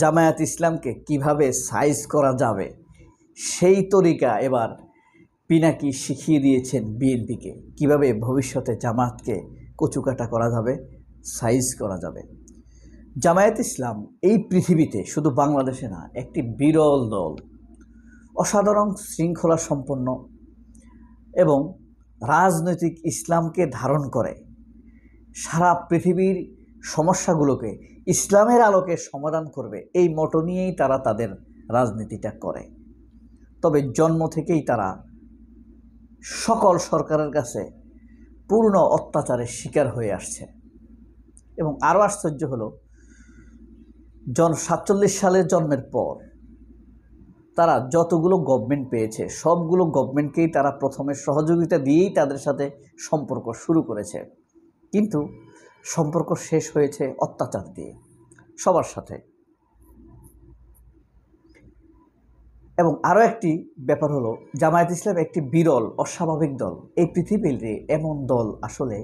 জামায়াত ইসলামকে কিভাবে সাইজ করা যাবে সেই তরিকা এবার পিনাকি শিখিয়ে দিয়েছেন বিএনপিকে। কিভাবে ভবিষ্যতে জামায়াতকে কচুকাটা করা যাবে, সাইজ করা যাবে। জামায়াত ইসলাম এই পৃথিবীতে, শুধু বাংলাদেশে না, একটি বিরল দল, অসাধারণ শৃঙ্খলা সম্পন্ন এবং রাজনৈতিক ইসলামকে ধারণ করে সারা পৃথিবীর সমস্যাগুলোকে ইসলামের আলোকে সমাধান করবে, এই মোটো নিয়েই তারা তাদের রাজনীতিটা করে। তবে জন্ম থেকেই তারা সকল সরকারের কাছে পূর্ণ অত্যাচারের শিকার হয়ে আসছে। এবং আরও আশ্চর্য হলো, 47 সালে জন্মের পর তারা যতগুলো গভর্নমেন্ট পেয়েছে সবগুলো গভর্নমেন্টকেই তারা প্রথমে সহযোগিতা দিয়েই তাদের সাথে সম্পর্ক শুরু করেছে, কিন্তু সম্পর্ক শেষ হয়েছে অত্যাচার দিয়ে সবার সাথে। এবং আরও একটি ব্যাপার হলো, জামায়াত ইসলাম একটি বিরল অস্বাভাবিক দল। এই পৃথিবীতে এমন দল আসলে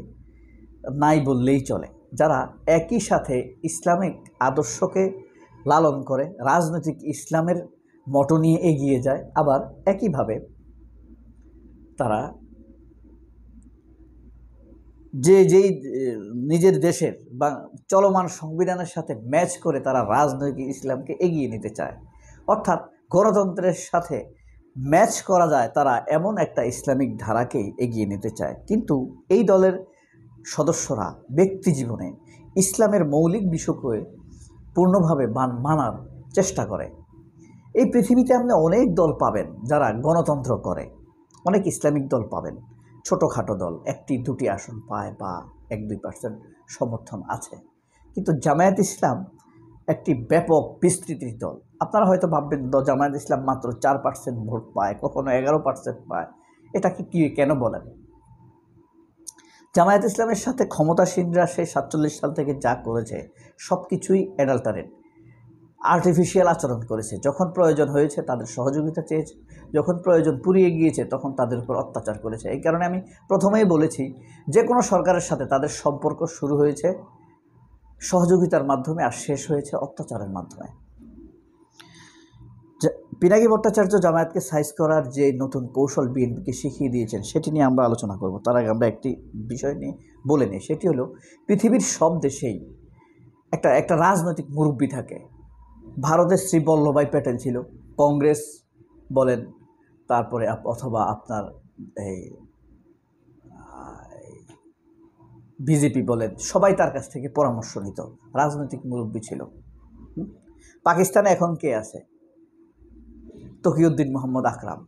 নাই বললেই চলে, যারা একই সাথে ইসলামিক আদর্শকে লালন করে, রাজনৈতিক ইসলামের মোটো নিয়ে এগিয়ে যায়, আবার একইভাবে তারা যেই নিজের দেশের বা চলমান সংবিধানের সাথে ম্যাচ করে তারা রাজনৈতিক ইসলামকে এগিয়ে নিতে চায়। অর্থাৎ গণতন্ত্রের সাথে ম্যাচ করা যায়, তারা এমন একটা ইসলামিক ধারাকেই এগিয়ে নিতে চায়। কিন্তু এই দলের সদস্যরা ব্যক্তি জীবনে ইসলামের মৌলিক বিষয়কে পূর্ণভাবে মানার চেষ্টা করে। এই পৃথিবীতে আপনি অনেক দল পাবেন যারা গণতন্ত্র করে, অনেক ইসলামিক দল পাবেন, ছোটোখাটো দল 1-2টি আসন পায় বা 1-2% সমর্থন আছে। কিন্তু জামায়াত ইসলাম একটি ব্যাপক বিস্তৃতির দল। আপনারা হয়তো ভাববেন জামায়াত ইসলাম মাত্র 4% ভোট পায়, কখনো 11% পায়, এটাকে কেন বলেন? জামায়াত ইসলামের সাথে ক্ষমতাসীনরা সেই 47 সাল থেকে যা করেছে সব কিছুই অ্যাডাল্টারেট, আর্টিফিশিয়াল আচরণ করেছে। যখন প্রয়োজন হয়েছে তাদের সহযোগিতা চেয়েছে, যখন প্রয়োজন পুড়িয়ে গিয়েছে তখন তাদের উপর অত্যাচার করেছে। এই কারণে আমি প্রথমেই বলেছি, যে কোনো সরকারের সাথে তাদের সম্পর্ক শুরু হয়েছে সহযোগিতার মাধ্যমে আর শেষ হয়েছে অত্যাচারের মাধ্যমে। পিনাকি ভট্টাচার্য জামায়াতকে সাইজ করার যে নতুন কৌশল বিএনপিকে শিখিয়ে দিয়েছেন সেটি নিয়ে আমরা আলোচনা করব। তার আগে আমরা একটি বিষয় নিয়ে বলে নিই, সেটি হলো পৃথিবীর সব দেশেই একটা রাজনৈতিক মুরব্বী থাকে। ভারতের শ্রী বল্লভভাই প্যাটেল ছিল, কংগ্রেস বলেন, তারপরে অথবা আপনার এই বিজেপি বলেন, সবাই তার কাছ থেকে পরামর্শ নিত, রাজনৈতিক মুরব্বী ছিল। পাকিস্তানে এখন কে আছে? তকিউদ্দিন মোহাম্মদ আকরাম।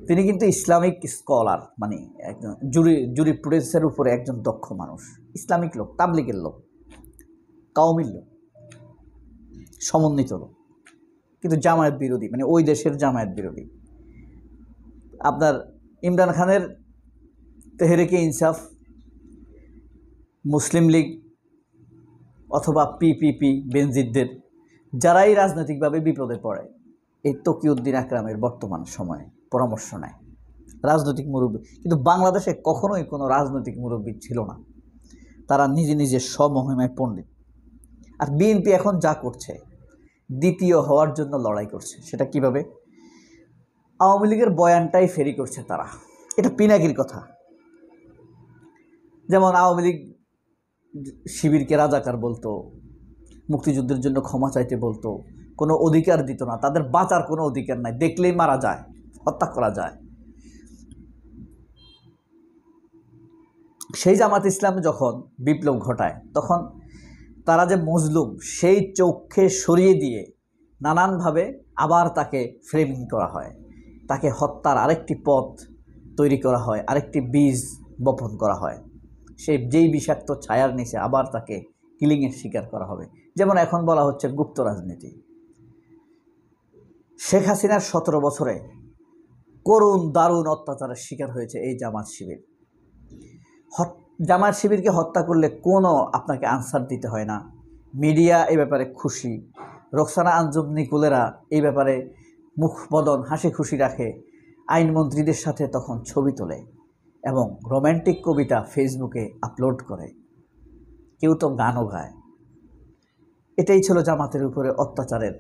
তিনি কিন্তু ইসলামিক স্কলার, মানে একজন জুরিপ্রুডেন্সের উপরে একজন দক্ষ মানুষ, ইসলামিক লোক, তাবলিগের লোক, কাওমির লোক, সমন্বিত লোক, কিন্তু জামায়াত বিরোধী, মানে ওই দেশের জামায়াত বিরোধী। আপনার ইমরান খানের তেহরিকে ইনসাফ, মুসলিম লীগ অথবা পিপিপি, বেনজিরদের, যারাই রাজনৈতিকভাবে বিপদে পড়ে এই তকিউদ্দিন আকরামের বর্তমান সময়ে পরামর্শ নেয়, রাজনৈতিক মুরব্বী। কিন্তু বাংলাদেশে কখনোই কোনো রাজনৈতিক মুরব্বী ছিল না, তারা নিজে নিজে স্বমহিমায় পণ্ডিত। আর বিএনপি এখন যা করছে, দ্বিতীয় হওয়ার জন্য লড়াই করছে। সেটা কিভাবে? আওয়ামী লীগের বয়ানটাই ফেরি করছে তারা। এটা পিনাকির কথা। যেমন আওয়ামী লীগ শিবিরকে রাজাকার বলতো, মুক্তিযুদ্ধের জন্য ক্ষমা চাইতে বলতো, কোনো অধিকার দিত না, তাদের বাঁচার কোনো অধিকার নাই, দেখলেই মারা যায়, হত্যা করা যায়। সেই জামাত ইসলাম যখন বিপ্লব ঘটায় তখন তারা যে মজলুম সেই চোখে সরিয়ে দিয়ে নানানভাবে আবার তাকে ফ্রেমিং করা হয়, তাকে হত্যার আরেকটি পথ তৈরি করা হয়, আরেকটি বীজ বপন করা হয়। যেই বিষাক্ত ছায়ার নিচে আবার তাকে কিলিংয়ের শিকার করা হবে। যেমন এখন বলা হচ্ছে গুপ্ত রাজনীতি। শেখ হাসিনার 17 বছরে করুণ দারুণ অত্যাচারের শিকার হয়েছে এই জামাত শিবির। জামাত শিবিরকে হত্যা করলে কোনো আপনাকে আনসার দিতে হয় না, মিডিয়া এই ব্যাপারে খুশি, রোকসানা আঞ্জুম নিকুলেরা এই ব্যাপারে মুখ বদন হাসি খুশি রাখে, আইনমন্ত্রীদের সাথে তখন ছবি তোলে এবং রোম্যান্টিক কবিতা ফেসবুকে আপলোড করে, কেউ তো গানও গায়। এটাই ছিল জামাতের উপরে অত্যাচারের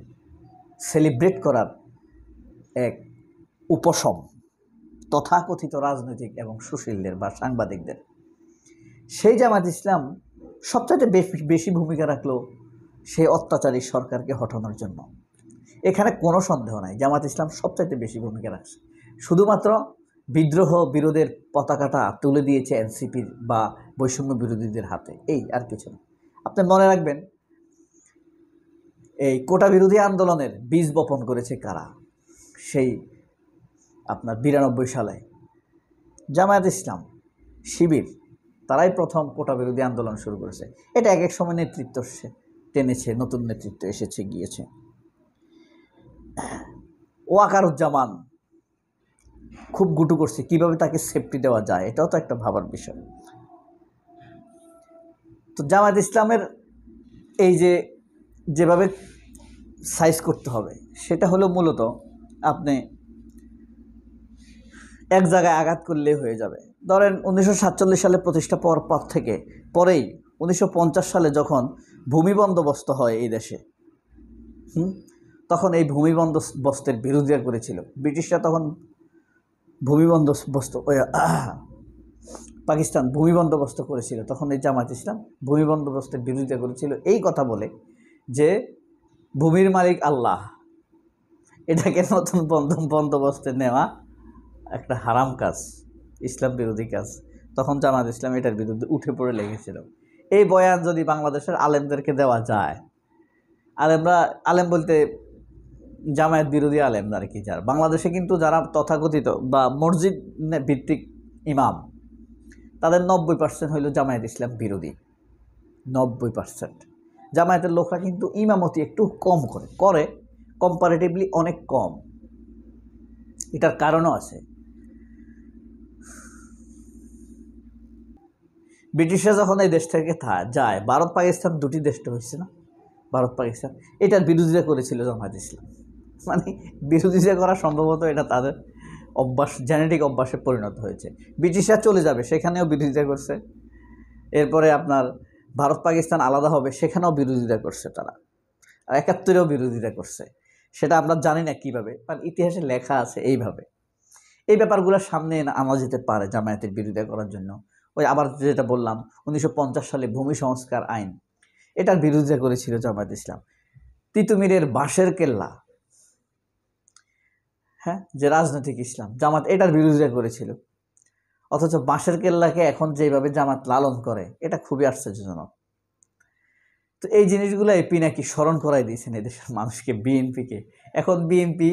সেলিব্রেট করার এক উপশম তথাকথিত রাজনৈতিক এবং সুশীলদের বা সাংবাদিকদের। সেই জামাত ইসলাম সবচেয়ে বেশি ভূমিকা রাখলো সেই অত্যাচারী সরকারকে হটানোর জন্য। এখানে কোনো সন্দেহ নাই, জামাত ইসলাম সবচাইতে বেশি ভূমিকা রাখছে। শুধুমাত্র বিদ্রোহ বিরোধের পতাকাটা তুলে দিয়েছে এনসিপির বা বৈষম্য বিরোধীদের হাতে, এই আর কিছু না। আপনি মনে রাখবেন, এই কোটা বিরোধী আন্দোলনের বীজ বপন করেছে কারা? সেই আপনার 92 সালে জামায়াত ইসলাম, শিবির, তারাই প্রথম কোটা বিরোধী আন্দোলন শুরু করেছে। এটা এক এক সময় নেতৃত্ব টেনেছে, নতুন নেতৃত্ব এসেছে গিয়েছে। ওয়াকারুজ্জামান খুব গুটু করছে, কিভাবে তাকে সেফটি দেওয়া যায়, এটাও তো একটা ভাবার বিষয়। তো জামায়াত ইসলামের এই যেভাবে সাইজ করতে হবে সেটা হলো মূলত আপনি এক জায়গায় আঘাত করলেই হয়ে যাবে। ধরেন 1947 সালে প্রতিষ্ঠা পাওয়ার পর থেকে পরেই 1950 সালে যখন ভূমি বন্দোবস্ত হয় এই দেশে, তখন এই ভূমি বন্দোবস্তের বিরোধিতা করেছিল ব্রিটিশরা। তখন ভূমি বন্দোবস্ত পাকিস্তান ভূমি বন্দোবস্ত করেছিল, তখন এই জামায়াত ইসলাম ভূমি বন্দোবস্তের বিরোধিতা করেছিল এই কথা বলে যে ভূমির মালিক আল্লাহ, এটাকে নতুন বন্দোবস্তে নেওয়া একটা হারাম কাজ, ইসলাম বিরোধী কাজ। তখন জামায়াত ইসলাম এটার বিরুদ্ধে উঠে পড়ে লেগেছিল। এই বয়ান যদি বাংলাদেশের আলেমদেরকে দেওয়া যায়, আলেম বলতে জামায়াত বিরোধী আলেম আর কি, যারা বাংলাদেশে কিন্তু যারা তথাকথিত বা মসজিদ ভিত্তিক ইমাম, তাদের 90% হইল জামায়াত ইসলাম বিরোধী। 90% জামায়াতের লোকরা কিন্তু ইমামতি একটু কম করে কম্পারেটিভলি অনেক কম। এটার কারণও আছে। ব্রিটিশরা যখন এই দেশ থেকে যায়, ভারত পাকিস্তান দুটি দেশটা হয়েছে না, ভারত পাকিস্তান, এটার বিরোধিতা করেছিল জামায়াত ইসলাম। মানে বিরোধিতা করা সম্ভবত এটা তাদের অভ্যাস, জেনেটিক অভ্যাসে পরিণত হয়েছে। ব্রিটিশরা চলে যাবে, সেখানেও বিরোধিতা করছে। এরপরে আপনার ভারত পাকিস্তান আলাদা হবে, সেখানেও বিরোধিতা করছে তারা। আর 71-এও বিরোধিতা করছে। সেটা আমরা জানি না কীভাবে, কারণ ইতিহাসে লেখা আছে এইভাবে। এই ব্যাপারগুলোর সামনে আনা যেতে পারে জামায়াতের বিরোধিতা করার জন্য। ওই আবার যেটা বললাম, 1950 সালে ভূমি সংস্কার আইন, এটার বিরোধিতা করেছিল জামায়াত ইসলাম। তিতুমিরের বাঁশের কেল্লা, যে রাজনৈতিক ইসলাম, জামাত এটার বিরোধিতা করেছিল। অথচ বাঁশের কেল্লাকে এখন যেভাবে জামাত লালন করে, এটা খুবই আশ্চর্যজনক। তো এই জিনিসগুলো পিনাকি স্মরণ করাই দিয়েছেন এদেশের মানুষকে, বিএনপিকে। এখন বিএনপি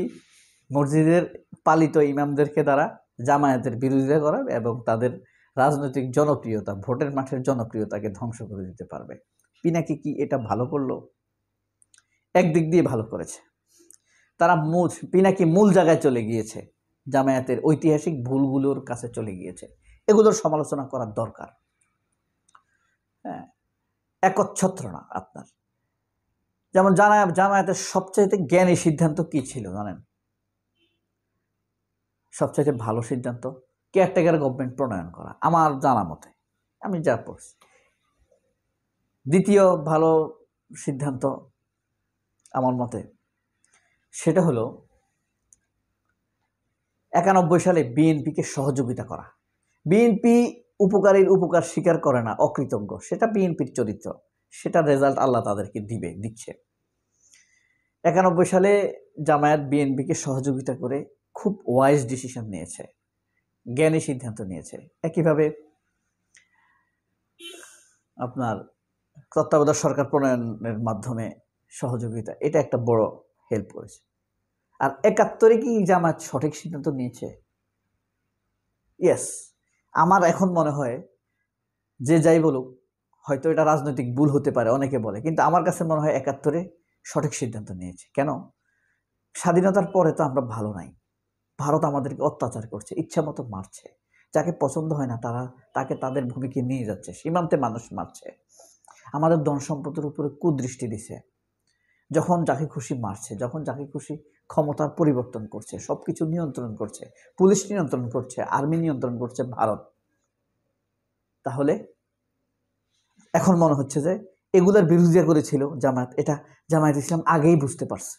মসজিদের পালিত ইমামদেরকে দ্বারা জামায়াতের বিরোধিতা করা এবং তাদের রাজনৈতিক জনপ্রিয়তা, ভোটের মাঠের জনপ্রিয়তাকে ধ্বংস করে দিতে পারবে। পিনাকি কি এটা ভালো করলো? একদিক দিয়ে ভালো করেছে। তারা পিনাকি মূল জায়গায় চলে গিয়েছে, জামায়াতের ঐতিহাসিক ভুলগুলোর কাছে চলে গিয়েছে। এগুলোর সমালোচনা করার দরকার। একচ্ছত্র না আপনার। যেমন জামায়াতের সবচাইতে জ্ঞানী সিদ্ধান্ত কি ছিল জানেন? সবচাইতে ভালো সিদ্ধান্ত কেয়ারটেকার গভর্নমেন্ট প্রণয়ন করা, আমার জানা মতে, আমি যা পড়ছি। দ্বিতীয় ভালো সিদ্ধান্ত আমার মতে সেটা হলো 91 সালে বিএনপিকে সহযোগিতা করা। বিএনপি উপকারীর উপকার স্বীকার করে না, অকৃতজ্ঞ, সেটা বিএনপির চরিত্র, সেটা রেজাল্ট আল্লাহ তাদেরকে দিচ্ছে। 91 সালে জামায়াত বিএনপিকে সহযোগিতা করে খুব ওয়াইজ ডিসিশন নিয়েছে, জ্ঞানী সিদ্ধান্ত নিয়েছে। একইভাবে আপনার তত্ত্বাবধায়ক সরকার প্রণয়নের মাধ্যমে সহযোগিতা, এটা একটা বড় হেল্প করেছে। আর 71-এ কি জামায়াত সঠিক সিদ্ধান্ত নিয়েছে? ইয়েস। আমার এখন মনে হয় যে যাই বলুক, হয়তো এটা রাজনৈতিক ভুল হতে পারে, অনেকে বলে, কিন্তু আমার কাছে মনে হয় 71-এ সঠিক সিদ্ধান্ত নিয়েছে। কেন? স্বাধীনতার পরে তো আমরা ভালো নাই, ভারত আমাদেরকে অত্যাচার করছে, ইচ্ছা মতো মারছে, যাকে পছন্দ হয় না তাকে তাদের ভূমিকে নিয়ে যাচ্ছে, সীমান্তে মানুষ মারছে, আমাদের ধন সম্পদের উপরে কুদৃষ্টি দিছে, যখন যাকে খুশি মারছে, যখন যাকে খুশি ক্ষমতার পরিবর্তন করছে, সব কিছু নিয়ন্ত্রণ করছে, পুলিশ নিয়ন্ত্রণ করছে, আর্মি নিয়ন্ত্রণ করছে ভারত। তাহলে এখন মনে হচ্ছে যে এগুলার বিরোধিতা করেছিল জামায়াত, এটা জামায়াত ইসলাম আগেই বুঝতে পারছে।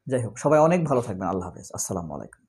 যাই হোক, সবাই অনেক ভালো থাকবেন। আল্লাহ হাফেজ। আসসালামু আলাইকুম।